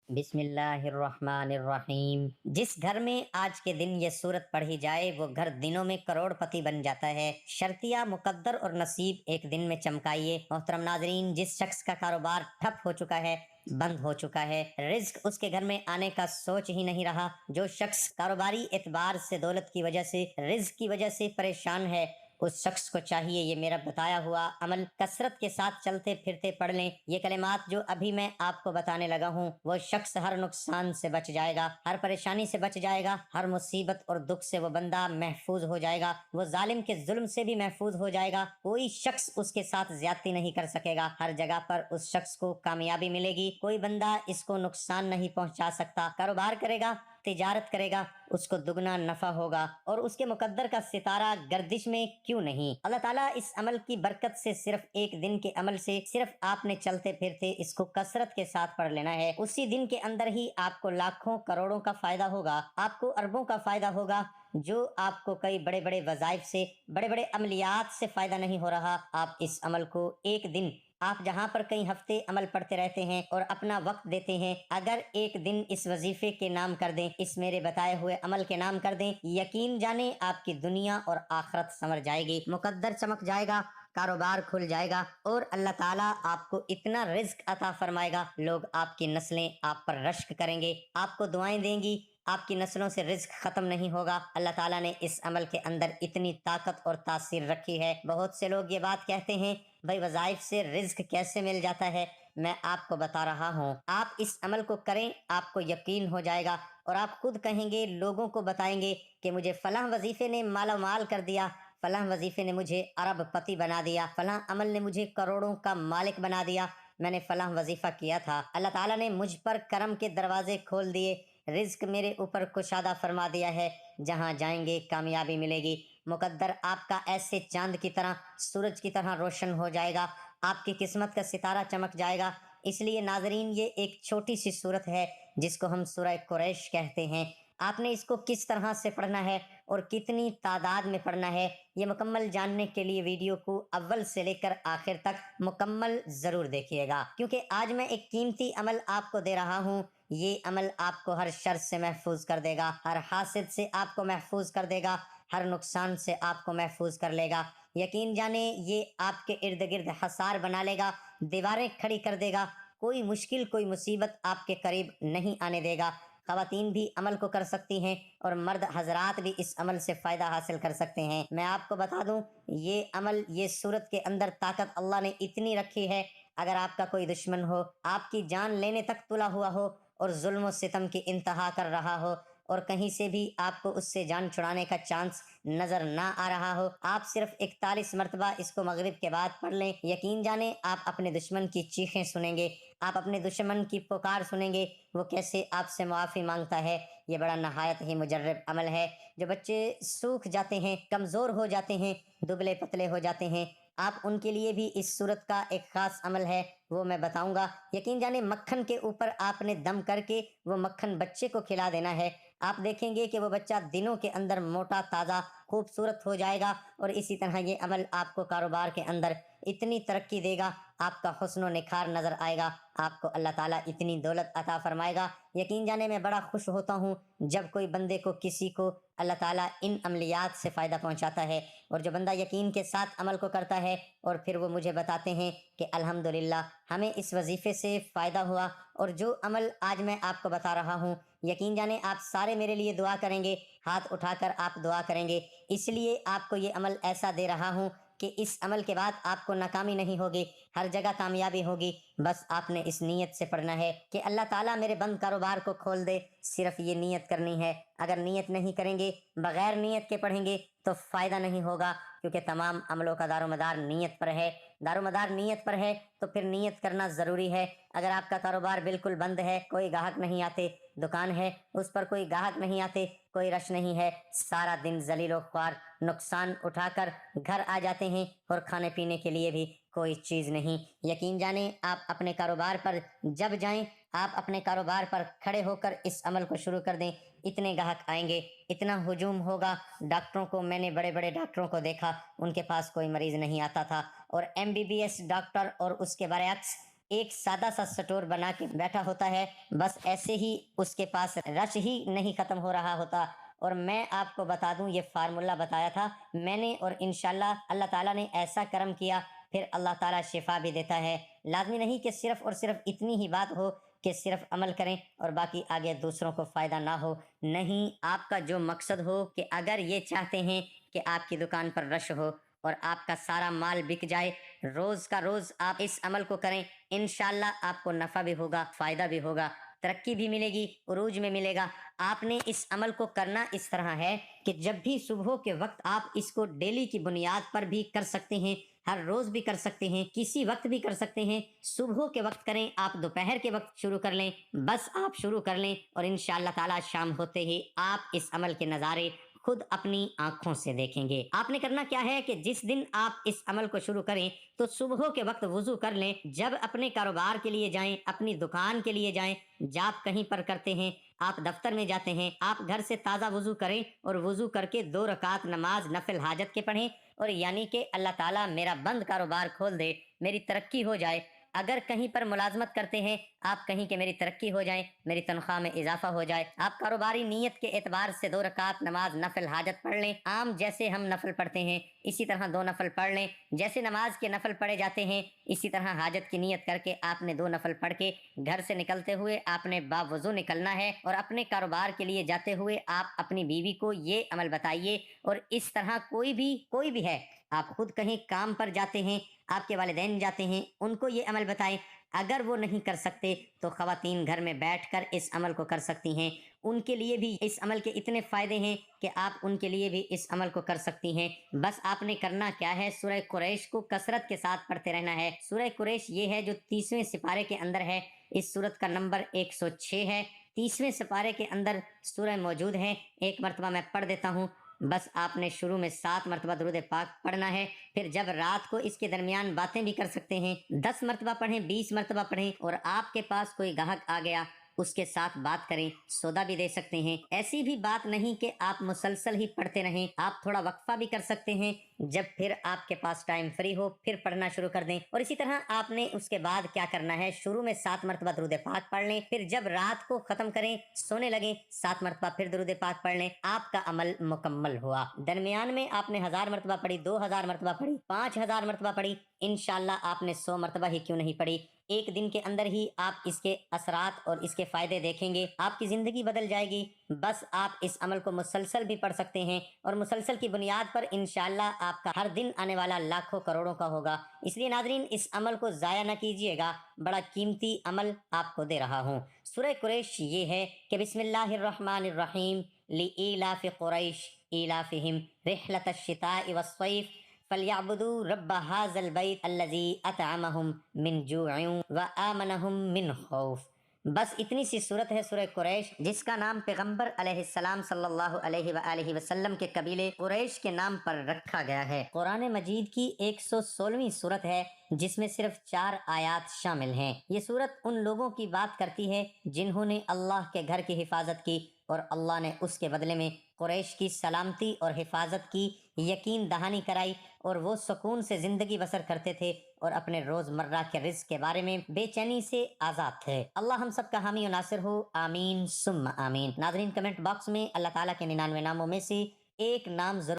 بسم اللہ الرحمن الرحیم۔ جس گھر میں آج کے دن یہ سورت پڑھی جائے وہ گھر دنوں میں کروڑ پتی بن جاتا ہے۔ شرطیہ مقدر اور نصیب ایک دن میں چمکائیے۔ محترم ناظرین، جس شخص کا کاروبار ٹھپ ہو چکا ہے، بند ہو چکا ہے، رزق اس کے گھر میں آنے کا سوچ ہی نہیں رہا، جو شخص کاروباری اعتبار سے دولت کی وجہ سے، رزق کی وجہ سے پریشان ہے، اس شخص کو چاہیے یہ میرا بتایا ہوا عمل کثرت کے ساتھ چلتے پھرتے پڑھ لیں۔ یہ کلمات جو ابھی میں آپ کو بتانے لگا ہوں، وہ شخص ہر نقصان سے بچ جائے گا، ہر پریشانی سے بچ جائے گا، ہر مصیبت اور دکھ سے وہ بندہ محفوظ ہو جائے گا، وہ ظالم کے ظلم سے بھی محفوظ ہو جائے گا، کوئی شخص اس کے ساتھ زیادتی نہیں کر سکے گا، ہر جگہ پر اس شخص کو کامیابی ملے گی، کوئی بندہ اس کو نقصان نہیں پہنچا سکتا۔ کاروبار کرے گا، تجارت کرے گا، اس کو دگنا نفع ہوگا، اور اس کے مقدر کا ستارہ گردش میں کیوں نہیں۔ اللہ تعالیٰ اس عمل کی برکت سے صرف ایک دن کے عمل سے صرف آپ نے چلتے پھرتے اس کو کثرت کے ساتھ پڑھ لینا ہے، اسی دن کے اندر ہی آپ کو لاکھوں کروڑوں کا فائدہ ہوگا، آپ کو اربوں کا فائدہ ہوگا، جو آپ کو کئی بڑے بڑے وظائف سے، بڑے بڑے عملیات سے فائدہ نہیں ہو رہا۔ آپ اس عمل کو ایک دن، آپ جہاں پر کئی ہفتے عمل پڑھتے رہتے ہیں اور اپنا وقت دیتے ہیں، اگر ایک دن اس وظیفے کے نام کر دیں، اس میرے بتائے ہوئے عمل کے نام کر دیں، یقین جانیں آپ کی دنیا اور آخرت سنور جائے گی، مقدر چمک جائے گا، کاروبار کھل جائے گا، اور اللہ تعالیٰ آپ کو اتنا رزق عطا فرمائے گا، لوگ آپ کی نسلیں آپ پر رشک کریں گے، آپ کو دعائیں دیں گی، آپ کی نسلوں سے رزق ختم نہیں ہوگا۔ اللہ تعالیٰ نے اس عمل کے اندر اتنی طاقت اور تاثیر رکھی ہے۔ بہت سے لوگ یہ بات کہتے ہیں، بھائی وظائف سے رزق کیسے مل جاتا ہے؟ میں آپ کو بتا رہا ہوں، آپ اس عمل کو کریں، آپ کو یقین ہو جائے گا، اور آپ خود کہیں گے، لوگوں کو بتائیں گے کہ مجھے فلاں وظیفے نے مالا مال کر دیا، فلاں وظیفے نے مجھے ارب پتی بنا دیا، فلاں عمل نے مجھے کروڑوں کا مالک بنا دیا، میں نے فلاں وظیفہ کیا تھا، اللہ تعالیٰ نے مجھ پر کرم کے دروازے کھول دیے، رزق میرے اوپر کشادہ فرما دیا ہے، جہاں جائیں گے کامیابی ملے گی، مقدر آپ کا ایسے چاند کی طرح، سورج کی طرح روشن ہو جائے گا، آپ کی قسمت کا ستارہ چمک جائے گا۔ اس لیے ناظرین، یہ ایک چھوٹی سی سورت ہے جس کو ہم سورہ قریش کہتے ہیں۔ آپ نے اس کو کس طرح سے پڑھنا ہے اور کتنی تعداد میں پڑھنا ہے، یہ مکمل جاننے کے لیے ویڈیو کو اول سے لے کر آخر تک مکمل ضرور دیکھیے گا، کیونکہ آج میں ایک قیمتی عمل آپ کو دے رہا ہوں۔ یہ عمل آپ کو ہر شر سے محفوظ کر دے گا، ہر حاسد سے آپ کو محفوظ کر دے گا، ہر نقصان سے آپ کو محفوظ کر لے گا۔ یقین جانیں، یہ آپ کے ارد گرد حصار بنا لے گا، دیواریں کھڑی کر دے گا، کوئی مشکل، کوئی مصیبت آپ کے قریب نہیں آنے دے گا۔ خواتین بھی عمل کو کر سکتی ہیں اور مرد حضرات بھی اس عمل سے فائدہ حاصل کر سکتے ہیں۔ میں آپ کو بتا دوں، یہ عمل، یہ صورت کے اندر طاقت اللہ نے اتنی رکھی ہے، اگر آپ کا کوئی دشمن ہو، آپ کی جان لینے تک تلا ہوا ہو اور ظلم و ستم کی انتہا کر رہا ہو، اور کہیں سے بھی آپ کو اس سے جان چھڑانے کا چانس نظر نہ آ رہا ہو، آپ صرف 41 مرتبہ اس کو مغرب کے بعد پڑھ لیں، یقین جانیں آپ اپنے دشمن کی چیخیں سنیں گے، آپ اپنے دشمن کی پکار سنیں گے، وہ کیسے آپ سے معافی مانگتا ہے۔ یہ بڑا نہایت ہی مجرب عمل ہے۔ جو بچے سوکھ جاتے ہیں، کمزور ہو جاتے ہیں، دبلے پتلے ہو جاتے ہیں، آپ ان کے لیے بھی اس صورت کا ایک خاص عمل ہے، وہ میں بتاؤں گا۔ یقین جانیں، مکھن کے اوپر آپ نے دم کر کے وہ مکھن بچے کو کھلا دینا ہے، آپ دیکھیں گے کہ وہ بچہ دنوں کے اندر موٹا تازہ خوبصورت ہو جائے گا، اور اسی طرح یہ عمل آپ کو کاروبار کے اندر اتنی ترقی دے گا، آپ کا حسن و نکھار نظر آئے گا، آپ کو اللہ تعالیٰ اتنی دولت عطا فرمائے گا۔ یقین جانے میں بڑا خوش ہوتا ہوں جب کوئی بندے کو، کسی کو اللہ تعالیٰ ان عملیات سے فائدہ پہنچاتا ہے، اور جو بندہ یقین کے ساتھ عمل کو کرتا ہے اور پھر وہ مجھے بتاتے ہیں کہ الحمدللہ ہمیں اس وظیفے سے فائدہ ہوا، اور جو عمل آج میں آپ کو بتا رہا ہوں، یقین جانیں آپ سارے میرے لیے دعا کریں گے، ہاتھ اٹھا کر آپ دعا کریں گے، اس لیے آپ کو یہ عمل ایسا دے رہا ہوں کہ اس عمل کے بعد آپ کو ناکامی نہیں ہوگی، ہر جگہ کامیابی ہوگی۔ بس آپ نے اس نیت سے پڑھنا ہے کہ اللہ تعالیٰ میرے بند کاروبار کو کھول دے، صرف یہ نیت کرنی ہے۔ اگر نیت نہیں کریں گے، بغیر نیت کے پڑھیں گے تو فائدہ نہیں ہوگا، کیونکہ تمام عملوں کا دار و مدار نیت پر ہے، دار و مدار نیت پر ہے، تو پھر نیت کرنا ضروری ہے۔ اگر آپ کا کاروبار بالکل بند ہے، کوئی گاہک نہیں آتے، دکان ہے اس پر کوئی گاہک نہیں آتے، کوئی رش نہیں ہے، سارا دن ذلیل و خوار نقصان اٹھا کر گھر آ جاتے ہیں، اور کھانے پینے کے لیے بھی کوئی چیز نہیں، یقین جانیں آپ اپنے کاروبار پر جب جائیں، آپ اپنے کاروبار پر کھڑے ہو کر اس عمل کو شروع کر دیں، اتنے گاہک آئیں گے، اتنا ہجوم ہوگا۔ ڈاکٹروں کو، میں نے بڑے بڑے ڈاکٹروں کو دیکھا، ان کے پاس کوئی مریض نہیں آتا تھا، اور MBBS ڈاکٹر اور اس کے برعکس ایک سادہ سا سٹور بنا کے بیٹھا ہوتا ہے، بس ایسے ہی اس کے پاس رش ہی نہیں ختم ہو رہا ہوتا۔ اور میں آپ کو بتا دوں، یہ فارمولہ بتایا تھا میں نے، اور انشاءاللہ اللہ تعالیٰ نے ایسا کرم کیا، پھر اللہ تعالیٰ شفا بھی دیتا ہے۔ لازمی نہیں کہ صرف اور صرف اتنی ہی بات ہو کہ صرف عمل کریں اور باقی آگے دوسروں کو فائدہ نہ ہو۔ نہیں، آپ کا جو مقصد ہو کہ اگر یہ چاہتے ہیں کہ آپ کی دکان پر رش ہو اور آپ کا سارا مال بک جائے، روز کا روز آپ اس عمل کو کریں، انشاءاللہ آپ کو نفع بھی ہوگا، فائدہ بھی ہوگا، ترقی بھی ملے گی، عروج میں ملے گا۔ آپ نے اس عمل کو کرنا اس طرح ہے کہ جب بھی صبح کے وقت آپ اس کو ڈیلی کی بنیاد پر بھی کر سکتے ہیں، ہر روز بھی کر سکتے ہیں، کسی وقت بھی کر سکتے ہیں۔ صبح کے وقت کریں، آپ دوپہر کے وقت شروع کر لیں، بس آپ شروع کر لیں اور انشاءاللہ تعالی شام ہوتے ہی آپ اس عمل کے نظارے خود اپنی آنکھوں سے دیکھیں گے۔ آپ نے کرنا کیا ہے کہ جس دن آپ اس عمل کو شروع کریں تو صبح کے وقت وضو کر لیں، جب اپنے کاروبار کے لیے جائیں، اپنی دکان کے لیے جائیں، جاب کہیں پر کرتے ہیں، آپ دفتر میں جاتے ہیں، آپ گھر سے تازہ وضو کریں اور وضو کر کے 2 رکعت نماز نفل حاجت کے پڑھیں، اور یعنی کہ اللہ تعالیٰ میرا بند کاروبار کھول دے، میری ترقی ہو جائے۔ اگر کہیں پر ملازمت کرتے ہیں، آپ کہیں کہ میری ترقی ہو جائے، میری تنخواہ میں اضافہ ہو جائے، آپ کاروباری نیت کے اعتبار سے 2 رکعت نماز نفل حاجت پڑھ لیں، عام جیسے ہم نفل پڑھتے ہیں اسی طرح 2 نفل پڑھ لیں، جیسے نماز کے نفل پڑھے جاتے ہیں اسی طرح حاجت کی نیت کر کے آپ نے 2 نفل پڑھ کے گھر سے نکلتے ہوئے آپ نے باوضو نکلنا ہے، اور اپنے کاروبار کے لیے جاتے ہوئے آپ اپنی بیوی کو یہ عمل بتائیے۔ اور اس طرح کوئی بھی ہے، آپ خود کہیں کام پر جاتے ہیں، آپ کے والدین جاتے ہیں، ان کو یہ عمل بتائیں۔ اگر وہ نہیں کر سکتے تو خواتین گھر میں بیٹھ کر اس عمل کو کر سکتی ہیں، ان کے لیے بھی اس عمل کے اتنے فائدے ہیں کہ آپ ان کے لیے بھی اس عمل کو کر سکتی ہیں۔ بس آپ نے کرنا کیا ہے، سورہ قریش کو کثرت کے ساتھ پڑھتے رہنا ہے۔ سورہ قریش یہ ہے جو 30ویں سپارے کے اندر ہے، اس سورت کا نمبر 106 ہے، 30ویں سپارے کے اندر سورہ موجود ہے۔ ایک مرتبہ میں پڑھ دیتا ہوں، بس آپ نے شروع میں 7 مرتبہ درود پاک پڑھنا ہے، پھر جب رات کو اس کے درمیان باتیں بھی کر سکتے ہیں، 10 مرتبہ پڑھیں، 20 مرتبہ پڑھیں، اور آپ کے پاس کوئی گاہک آ گیا اس کے ساتھ بات کریں، سودا بھی دے سکتے ہیں۔ ایسی بھی بات نہیں کہ آپ مسلسل ہی پڑھتے رہیں، آپ تھوڑا وقفہ بھی کر سکتے ہیں، جب پھر آپ کے پاس ٹائم فری ہو پھر پڑھنا شروع کر دیں۔ اور اسی طرح آپ نے اس کے بعد کیا کرنا ہے، شروع میں 7 مرتبہ درود پاک پڑھ لیں، پھر جب رات کو ختم کریں سونے لگیں 7 مرتبہ پھر درود پاک پڑھ لیں، آپ کا عمل مکمل ہوا۔ درمیان میں آپ نے 1000 مرتبہ پڑھی، 2000 مرتبہ پڑھی، 5000 مرتبہ پڑھی، انشاءاللہ آپ نے 100 مرتبہ ہی کیوں نہیں پڑھی، ایک دن کے اندر ہی آپ اس کے اثرات اور اس کے فائدے دیکھیں گے، آپ کی زندگی بدل جائے گی۔ بس آپ اس عمل کو مسلسل بھی پڑھ سکتے ہیں، اور مسلسل کی بنیاد پر انشاءاللہ آپ کا ہر دن آنے والا لاکھوں کروڑوں کا ہوگا۔ اس لیے ناظرین، اس عمل کو ضائع نہ کیجیے گا، بڑا قیمتی عمل آپ کو دے رہا ہوں۔ سورہ قریش یہ ہے کہ بسم اللہ الرحمن الرحیم، لإیلاف قریش ایلافہم رحلۃ الشتاء والصیف فَلْيَعْبُدُوا رَبَّ هَٰذَا الْبَيْتِ الَّذِي أَطْعَمَهُم مِّن جُوعٍ وَآمَنَهُم مِّن خَوْفٍ۔ بس اتنی سی صورت ہے سورہ قریش، جس کا نام پیغمبر علیہ السلام صلی اللہ علیہ وآلہ وسلم کے قبیلے قریش کے نام پر رکھا گیا ہے۔ قرآن مجید کی 116ویں صورت ہے، جس میں صرف 4 آیات شامل ہیں۔ یہ صورت ان لوگوں کی بات کرتی ہے جنہوں نے اللہ کے گھر کی حفاظت کی، اور اللہ نے اس کے بدلے میں قریش کی سلامتی اور حفاظت کی یقین دہانی کرائی، اور وہ سکون سے زندگی بسر کرتے تھے اور اپنے روزمرہ کے رزق کے بارے میں بے چینی سے آزاد تھے۔ اللہ ہم سب کا حامی و ناصر ہو، آمین ثم آمین۔ ناظرین، کمنٹ باکس میں اللہ تعالیٰ کے 99 ناموں میں سے ایک نام ضرور